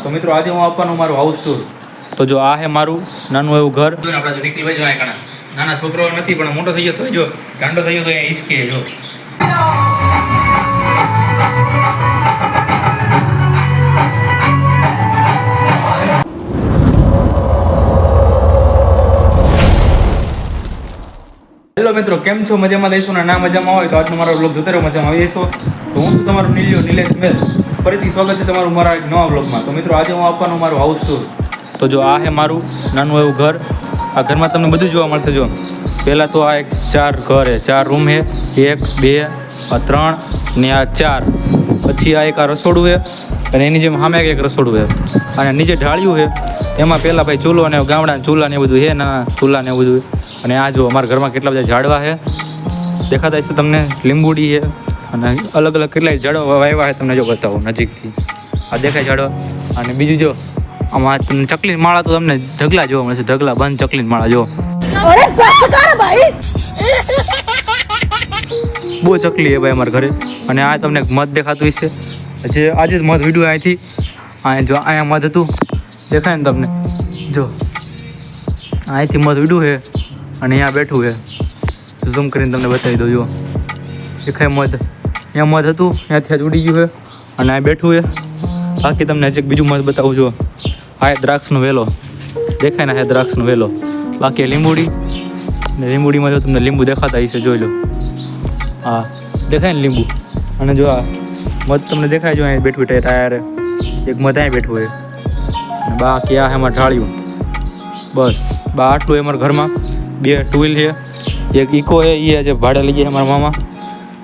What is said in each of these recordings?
તો મિત્રો આજે હું આપવાનું મારું હાઉસ ટૂર. તો જો આ હે મારું નાનું એવું ઘર. જો આપણે જો નીકળી ભાઈ જો આ નાના છોકરો નથી પણ મોટો થઈ ગયો તો જો ગાંડો થઈ ગયો તો અહીંયા હિંચકે જો. હેલો મિત્રો, કેમ છો? મજામાં લઈશું ને ના મજામાં હોય તો આજનો મારો બ્લોગ જોતા રહો, મજામાં આવી જશો. તો હું છું તમારો નિલેશ મેલ. ફરીથી સ્વાગત છે તમારું મારા એક નવા બ્લોગમાં. તો મિત્રો આજે હું આપવાનું મારું હાઉસ ટૂર. તો જો આ હે મારું નાનું એવું ઘર. આ ઘરમાં તમને બધું જોવા મળશે. જો પહેલાં તો આ એક 4 ઘર હે, 4 રૂમ હે, 1 2 3 ને આ 4. પછી આ એક આ રસોડું હે અને એની જેમ સામે એક રસોડું હે અને નીચે ઢાળિયું હે. એમાં પહેલાં ભાઈ ચૂલો અને ગામડાના ચૂલા ને એ બધું હે, નાના ચૂલા ને એ બધું. અને આ જો અમારા ઘરમાં કેટલા બધા ઝાડવા છે દેખાતા હશે તમને. લીંબુડી છે અને અલગ અલગ કેટલાય ઝાડવા વાવ્યા છે, તમને જો બતાવું નજીકથી. આ દેખાય ઝાડવા. અને બીજું જો આમાં તમને ચકલી માળા તો તમને ઢગલા જોવા મળશે, ઢગલા બંધ ચકલી માળા જો. બહુ ચકલી છે ભાઈ અમારા ઘરે. અને આ તમને મધ દેખાતું હશે. જે આજે મધ વિડીયો અહીંથી જો અહીંયા મધ હતું દેખાય ને તમને. જો અહીંથી મધ વિડું છે અને અહીંયા બેઠું છે. ઝૂમ કરીને તમને બતાવી દઉં. જો દેખાય મધ, અહીંયા મધ હતું ત્યાંથી જ ઉડી ગયું છે અને આ બેઠું છે. બાકી તમને હજી બીજું મધ બતાવું. જો આ દ્રાક્ષનો વેલો દેખાય ને, આ દ્રાક્ષનો વેલો. બાકી લીંબુડી ને લીંબુડીમાં જો તમને લીંબુ દેખાતા હશે, જોઈ લો. હા દેખાય ને લીંબુ. અને જો આ મધ તમને દેખાય, જો અહીંયા બેઠું ટાયર એક મધ અહીંયા બેઠું છે. અને બાકી આ એમાં ઢાળ્યું. બસ બા આટલું અમારા ઘરમાં. 2 ટુ વ્હીલ છે, એક ઇકો છે, એ જે ભાડે લઈ જાય અમારા મામા.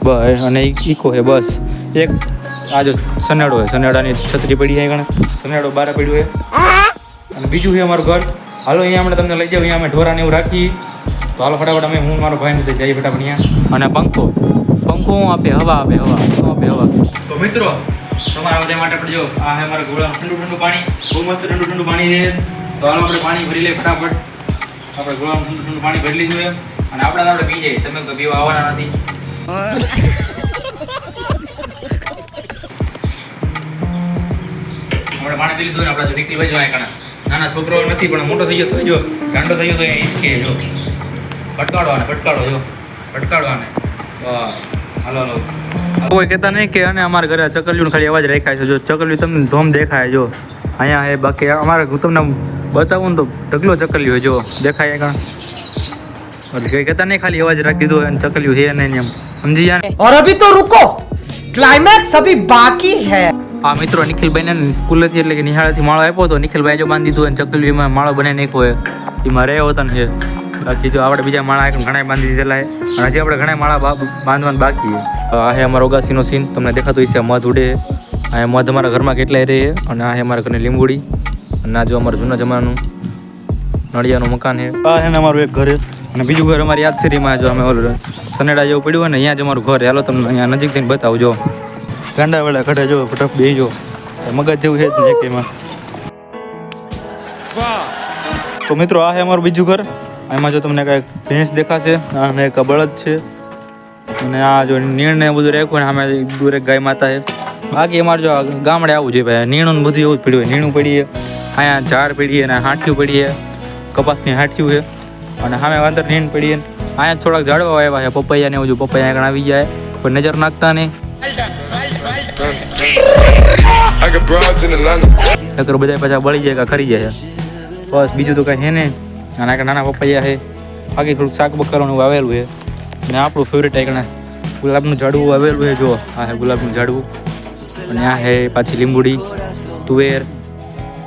બસ અને ઇકો છે બસ. એક આ જો સનેડો છે, સનેડાની છત્રી પડી જાય ગણે, સનેડો બહાર પડ્યું છે. અને બીજું છે અમારું ઘર. હાલો અહીંયા આપણે તમને લઈ જાવ. અહીંયા અમે ઢોરાને એવું રાખી. તો હાલો ફટાફટ અમે હું મારો ભાઈને જઈએ ફટાફટ અહીંયા. અને પંખો આપે હવા, આપે હવા. તો મિત્રો તમારા બધા માટે પણ જો આ છે અમારા ગોળાનું ઠંડુ પાણી. બહુ મસ્ત ઠંડુ પાણી છે. તો હાલો આપણે પાણી ભરી લઈએ ફટાફટ. આપણે ગોળાનું ઠંડુ પાણી ભરી લીધું છે અને આપણે પી જઈએ. તમે તો પીવા આવવાના નથી. આપણે પાણી પી લીધું ને આપણે નીકળી ભાઈ જો આ નાના છોકરો નથી પણ મોટો થઈ ગયો તો જો ગાંડો થઈ ગયો તો અહીંયા હિંચકે જો. ભટકાડો જો ભટકાડવાને. હાલો કોઈ કહેતા નહીં કે અને અમારા ઘરે ચકલિયું ખાલી અવાજ રાખાય છે. જો ચકલિયું તમને ધોમ દેખાય જો અહીંયા હે. બાકી અમારે હું તમને બતાવું ને તો ઢગલો ચકલિયું હોય જો દેખાય કાં. એટલે કઈ કહેતા નહીં, ખાલી અવાજ રાખી દીધો અને ચકલિયું હે નહીં એમ સમજી જાય. और अभी तो रुको, क्लाइमैक्स अभी बाकी है. હા મિત્રો, નિખિલભાઈને સ્કૂલેથી એટલે કે નિહાળેથી માળો આપ્યો હતો. નિખિલભાઈ જો બાંધી દીધું અને ચકલીમાં માળો બનાવી નાખ્યો હોય. એમાં રહે હોતા ને છે. બાકી જો આપણે બીજા માળા ઘણા બાંધી દીધેલા છે અને હજી આપણે ઘણા માળા બાંધવાના બાકી છે. આ છે અમારો ઓગાસીનો સીન, તમને દેખાતું હશે. મધ ઉડે. આ મધ અમારા ઘરમાં કેટલાય રહે. અને આ છે અમારા ઘરની લીંબુડી. અને આ જો અમારું જૂના જમાનાનું નળિયાનું મકાન છે. આ છે ને અમારું એક ઘર. અને બીજું ઘર અમારી યાદશરીમાં જો અમે ઓલું સનેડા જેવું પડ્યું હોય ને અહીંયા જ અમારું ઘર. હાલો તમને અહીંયા નજીક થઈને બતાવજો. ગાંડા વાળા ખડે જો ફટક બે જો મગજ જેવું છે જ ને એમાં. તો મિત્રો આ છે અમારું બીજું ઘર. એમાં જો તમને કાંઈક ભેંસ દેખાશે અને એક બળદ છે. અને આ જો નીણ ને બધું રાખ્યું ને સામે દૂર એક ગાય માતા છે. બાકી અમારે જો ગામડે આવું જોઈએ ભાઈ. નીણું ને બધું એવું જ પડ્યું હોય. નીણું પડીએ, અહીંયા ઝાડ પડીએ અને હાંઠિયું પડીએ, કપાસની હાંઠિયું છે. અને સામે અંદર નીણ પડીએ. અહીંયા થોડાક ઝાડવા આવ્યા છે, પપૈયા ને એવું. પપૈયા આગળ આવી જાય કોઈ નજર નાખતા નહીં. નકર બધા પાછા બળી જાય કે ખરી જાય. બસ બીજું તો કાંઈ છે ને. નાના પપૈયા છે. બાકી થોડુંક શાક બકારોનું વાવેલું છે. અને આપણું ફેવરેટ આઈકણા ગુલાબનું ઝાડવું વાવેલું છે. જો આ છે ગુલાબનું ઝાડવું. અને આ છે પાછી લીંબુડી, તુવેર.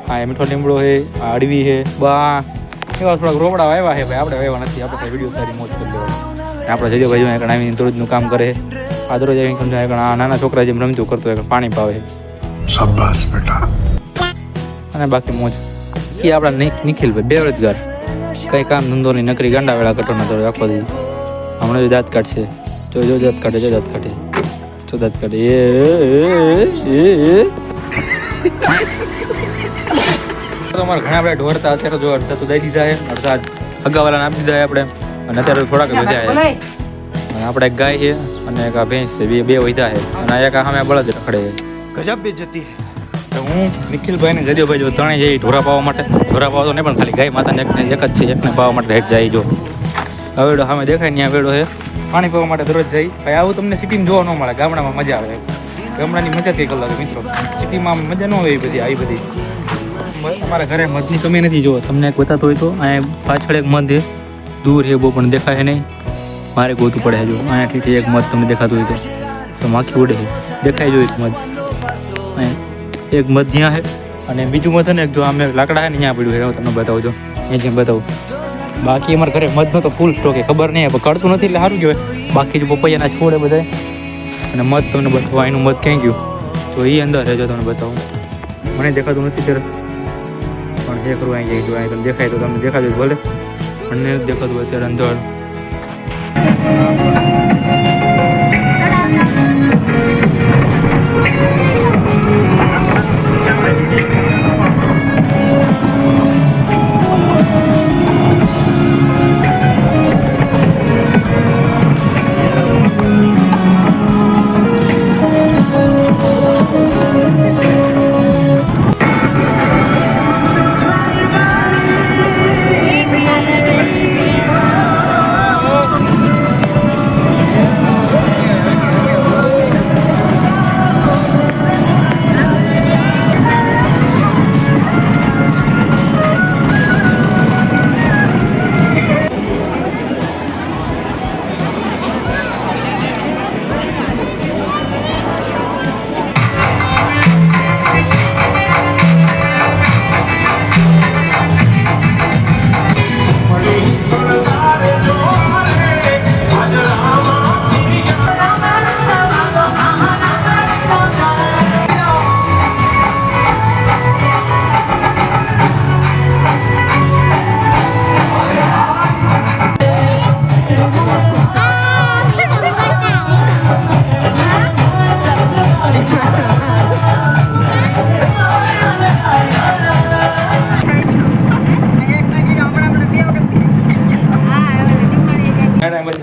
આ મીઠો લીમડો છે, આ અડવી છે. બા એવા થોડાક રોપડા વાવ્યા છે ભાઈ. આપણે વાવ્યા નથી. આપણે કંઈ વિડીયો સારી મોજ કરી દેવાય. આપણે જજો ભાઈ અહીંયા આવીને દરરોજનું કામ કરે. આ દરરોજ આવીને સમજાય આ નાના છોકરા જેમ રમતું કરતો હોય, પાણી પાવે. શાબાશ બેટા. અને બાકી મોજ કે આપણા નિખિલભાઈ બેરોજગાર, કંઈ કામ ધંધો નહીં, નકરી ગાંડા વેળા કટોના તો આખો દી. હમણાં જો દાંત કાઢશે. જો દાંત કાઢે. અમારે ઘણા બધા ઢોર હતા. અત્યારે જો અડધા તો દઈ દીધા છે, અડધા અગાવાલાને આપી દીધા આપણે. અને અત્યારે થોડાક વધ્યા છે. અને આપણે એક ગાય છે અને એક આ ભેંસ છે. બે વધ્યા છે. અને એક સામે બળદ રખડે છે. गजब बेइज्जती है. તો હું નિખિલભાઈ ને ગજોભાઈ જો ત્રણેય જઈ ઢોરા પાવા માટે. ઢોરા પાવા તો નહીં પણ ખાલી ગાય માતાને એક જ છે, એકને પાવા માટે હેઠ જાય જો હવેડો સામે દેખાય ને વેડો છે. પાણી પીવા માટે દરરોજ જાય ભાઈ. આવું તમને સિટીમાં જોવા ન મળે, ગામડામાં મજા આવે. ગામડાની મજા કંઈક અલગ મિત્રો, સિટીમાં મજા ન આવે એ બધી આવી બધી. અમારા ઘરે મધની કમી નથી. જો તમને એક બતાતો હોય તો અહીંયા પાછળ એક મધ છે, દૂર છે બહુ પણ દેખાય નહીં, મારે ગોતું પડે. જો અહીંયાથી એક મધ તમને દેખાતું હોય તો માખી ઉડે છે, દેખાય જો એક મધ. અહીંયા એક મધ ત્યાં છે અને બીજું મધ ને જો અમે લાકડા છે ને ત્યાં પડ્યું છે, હું તમને બતાવું છું. અહીં જેમ બતાવું. બાકી અમારા ઘરે મધનો તો ફૂલ સ્ટોક છે, ખબર નહીં પણ કડતું નથી એટલે સારું કહેવાય. બાકી જો પપૈયાના છોડે બધા અને મધ તમને બતાવવા. એનું મધ ક્યાં ગયું તો એ અંદર છે, જો તમને બતાવું. મને દેખાતું નથી ત્યારે પણ જે કરવું અહીં જાય. જો અહીં તમને દેખાય તો તમને દેખાતું ભલે, મને દેખાતું હોય અત્યારે અંદર.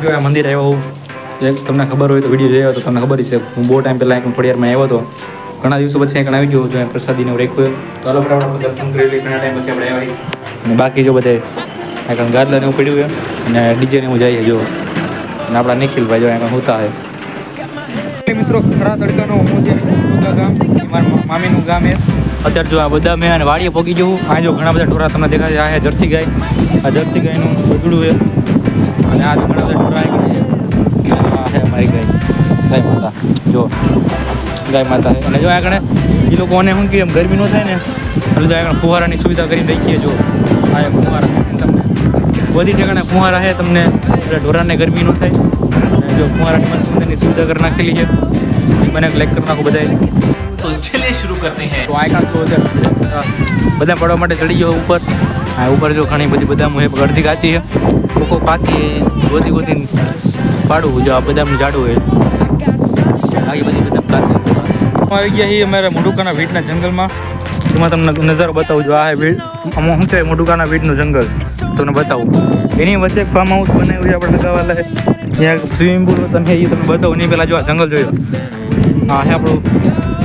જો આ મંદિર આવ્યો એક તમને ખબર હોય તો વિડીયો જોયો તો તમને ખબર છે. હું બહુ ટાઈમ પહેલાં એક ફળિયારમાં આવ્યો હતો, ઘણા દિવસો પછી અહીં આવી ગયો. જો પ્રસાદીને રાખ્યું તો ચાલો આપણે દર્શન કરી લઈએ. ઘણા ટાઈમ પછી આપણે આવ્યા અને બાકી જો બધે અહીં ગાદલાને એવું પડ્યું છે અને ડીજેને એવું જઈએ. જો અને આપણા નિખિલભાઈ જો અહીં હોતા હોય મિત્રો. ખરા તડકાનો હું જે ગામ મારા મામીનું ગામ છે. અત્યારે જો આ બધા મેં અને વાડીએ પહોંચી જવું. આ જો ઘણા બધા ઢોરા તમને દેખાય છે. આ છે જર્સી ગાય, આ જર્સી ગાયનું બગડું છે અને આ ઘણા બધા ઢોરા આ છે અમારી ગાય માતા. જો ગાય માતા છે અને જો આગળ એ લોકોને શું કે એમ ગરમી ન થાય ને એટલે જો આગળ ફુવારાની સુવિધા કરી રાખીએ. જો આ ફુવારા તમને બધી ઠેકાણે ફુવારા છે, તમને ઢોરાને ગરમી ન થાય. અને જો ફુવારાની મસ્તની સુવિધા કરી નાખેલી છે. મને લાઈક કરી નાખો બધા. तो चलिए शुरू करते हैं. તો આ કાંતો બધા પડવા માટે ચડી ગયો ઉપર. આ ઉપર જો ઘણી બધી બદામ હોય, અડધી કાચી છે, લોકો પાકી ગોતી ગોતીને પાડવું. જો આ બદામનું ઝાડું હોય, બાકી બધી બદામ કાચી. આવી ગયા છીએ અમારા મોઢુકાના વીટના જંગલમાં. એમાં તમને નજારો બતાવું. જો આ વીડ આમાં શું કહેવાય, મોઢુકાના વીટનું જંગલ તમને બતાવું. એની વચ્ચે ફાર્મ હાઉસ બનાવ્યું છે આપણે લગાવેલા છે. ત્યાં સ્વિમિંગ પુલ તમે એ તમે બતાવું. એની પહેલાં જો આ જંગલ જોઈ લો. હા છે આપણું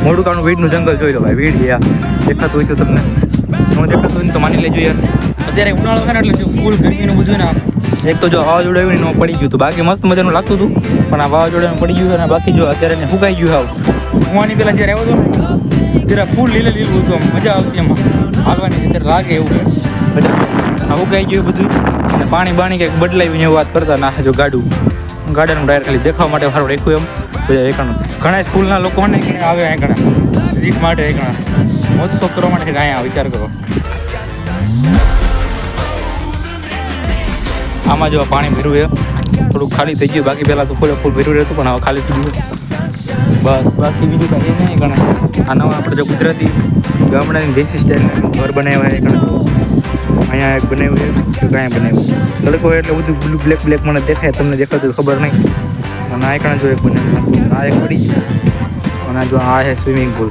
મોઢુકાનું વીડનું જંગલ જોઈ લો ભાઈ. વીડ યાર દેખાતું હોય છે તમને, ન દેખાતું હોય તો માની લેજો યાર. અત્યારે ઉનાળો છે ને એટલે ફૂલ ગરમીનું બધું ને. એક તો જો વાવાઝોડું આવ્યું ને પડી ગયું હતું, બાકી મસ્ત મજાનું લાગતું હતું. પણ આ વાવાઝોડાનું પડી ગયું અને બાકી જો અત્યારે એને સુકાઈ ગયું. આવું હું આની પહેલાં જ્યારે આવ્યો હતો ને ત્યારે ફૂલ લીલું હતું, આમ મજા આવતી એમાં હાલવાની. અત્યારે લાગે એવું બધા આ સુકાઈ ગયું બધું અને પાણી બાણી કંઈક બદલાવ્યું એવું વાત કરતા ના. જો ગાર્ડનનું ટાયર ખાલી દેખાવા માટે સારું રાખ્યું એમ. ઘણા સ્કૂલના લોકો ને આવે અહીં ઘણા વિઝિટ માટે, ઘણા મહોત્સવ કરવા માટે અહીંયા વિચાર કરો. આમાં જો પાણી ભર્યું છે, થોડુંક ખાલી થઈ ગયું. બાકી પહેલાં તો ફૂલ ભર્યું રહેતું પણ હવે ખાલી થઈ ગયું. બસ બાકી બીજું કાંઈ નહીં. ઘણા આ નવા આપણે જો ગુજરાતી ગામડાની દેશી સ્ટાઇલનું ઘર બનાવ્યા છે. ઘણા અહીંયા એક બનાવ્યું છે, કાંઈ બનાવ્યું તડકો એટલે બધું બ્લેક મને દેખાય. તમને દેખાતું ખબર નહીં. અને આ એકણા જો એક બનાવ્યું, આ એક પડી અને જો આ છે સ્વિમિંગ પુલ.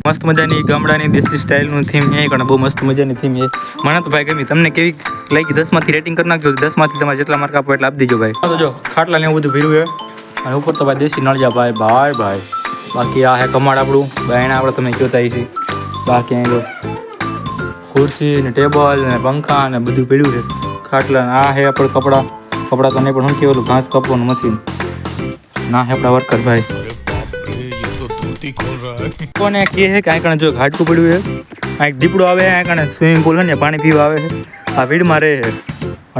મસ્ત મજાની ગામડાની દેશી સ્ટાઇલનું થીમ છે. એકણા બહુ મસ્ત મજાની થીમ છે. મને તો ભાઈ ગમી. તમને કેવી લાગી 10માંથી રેટિંગ કરી નાખજો. 10માંથી તમારે જેટલા માર્ક આપો એટલા આપી દેજો ભાઈ. તો જો ખાટલા ને એવું બધું ભીરું છે અને ઉપર તો ભાઈ દેશી નળિયા ભાઈ. બાકી આ હે કમાડ આપણું બાયણા આપણે તમે જોતા છીએ. બાકી અહીં જો ખુરશી ને ટેબલ ને પંખા ને બધું પડ્યું છે. ખાટલા ને આ હે આપણે કપડાં તો નહીં પણ શું કહેવાયું ઘાસ કાપવાનું મશીન ના હે આપણા વર્કર ભાઈ. કોને કહે છે કે આ કણે જો ઘાટકું પડ્યું છે. આ એક દીપડો આવે આ કણે સ્વિમિંગ પુલ છે ને પાણી પીવા આવે છે. આ ભીડમાં રહે છે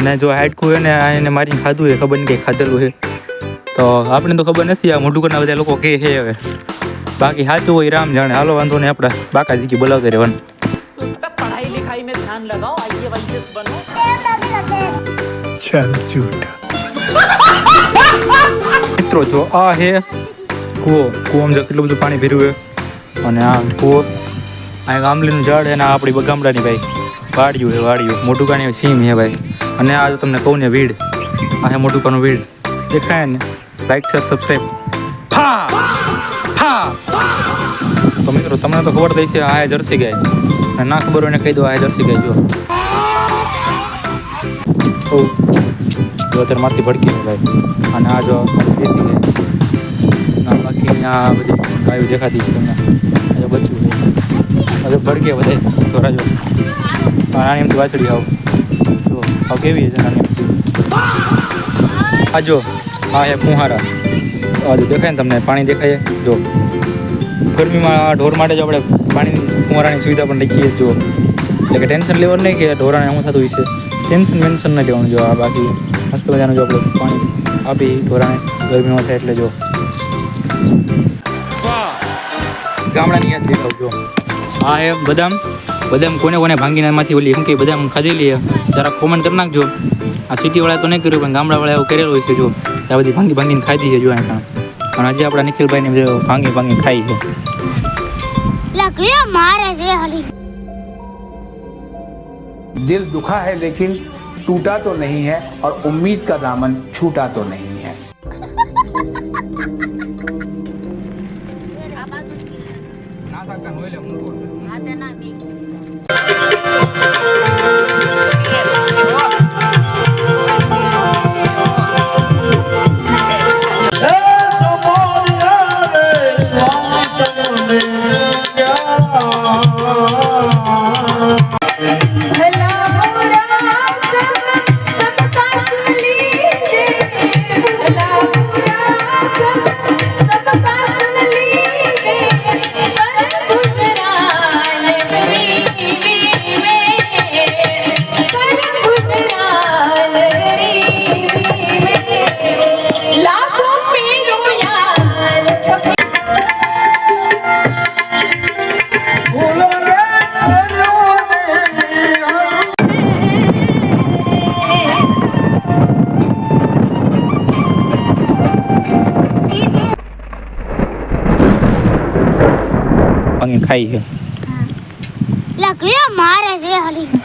અને જો હાડકું છે ને આ એને મારીને ખાધું છે ખબર નહીં કંઈ ખાધેલું છે તો આપણે તો ખબર નથી. આ મોઢું કરના બધા લોકો કહે છે હવે બાકી સાચું હોય રામ જાણે. હાલો વાંધો નહીં આપણે બાકાજી બોલાવતા રહેવાનું. पढ़ाई लिखाई में ध्यान लगाओ IAS बनो चल झूठा મિત્રો જો આ હે કૂવામાં જો કેટલું બધું પાણી ભર્યું છે અને આ કૂવો આ એક આંબલીનું ઝાડ છે ને આ આપણી ગામડાની ભાઈ વાડિયું છે વાડિયું મોટુકાની સીમ છે ભાઈ. અને આ જો તમને કહું ને વીડ આ હે મોટુકાનું વીડ દેખાય ને. લાઈક શેર સબસ્ક્રાઈબ તો મિત્રો તમને તો ખબર થઈ છે આ જર્સી ગાય અને ના ખબર હોય ને કહી દો આ જર્સી ગાય જો અત્યારે મારથી ભડકી છે ભાઈ. અને આ જો દેશી ગાય ના બાકી અહીંયા બધી ગાયો દેખાતી છે તમને આજે બચ્ચું છે હવે ભડકે બધે થોડા જો નાની એમથી વાછડી આવ જો આવ કેવી છે નાની એમથી. આ જો આ હે ફુહારા આ જો દેખાય ને તમને પાણી દેખાય જો ગરમીમાં આ ઢોર માટે જો આપણે પાણીની ફુવારાની સુવિધા પણ રાખીએ જો એટલે કે ટેન્શન લેવાનું નહીં કે ઢોરાને શું થતું હોય છે ટેન્શન મેન્શન નહીં લેવાનું જો આ બાકી મસ્ત મજાનું જો આપણે પાણી આપી ઢોરાને ગરમીમાં થાય એટલે જો ગામડાની યાદ દેખાવજો. આ હે બદામ કોને ભાંગીને એમાંથી ઓલી શું કે બદામ ખાધેલી જરા કોમેન્ટ કરી નાખજો. આ સિટીવાળા તો નહીં કર્યું પણ ગામડાવાળા એવું કરેલું હોય છે જો આ બધી ભાંગીને ખાધી છે જો અહીંયા અને હજી આપણા નિખિલભાઈને ભાંગી ખાઈ છે. दिल दुखा है लेकिन टूटा तो नहीं है और उम्मीद का दामन छूटा तो नहीं है. ખાઈ છે મારે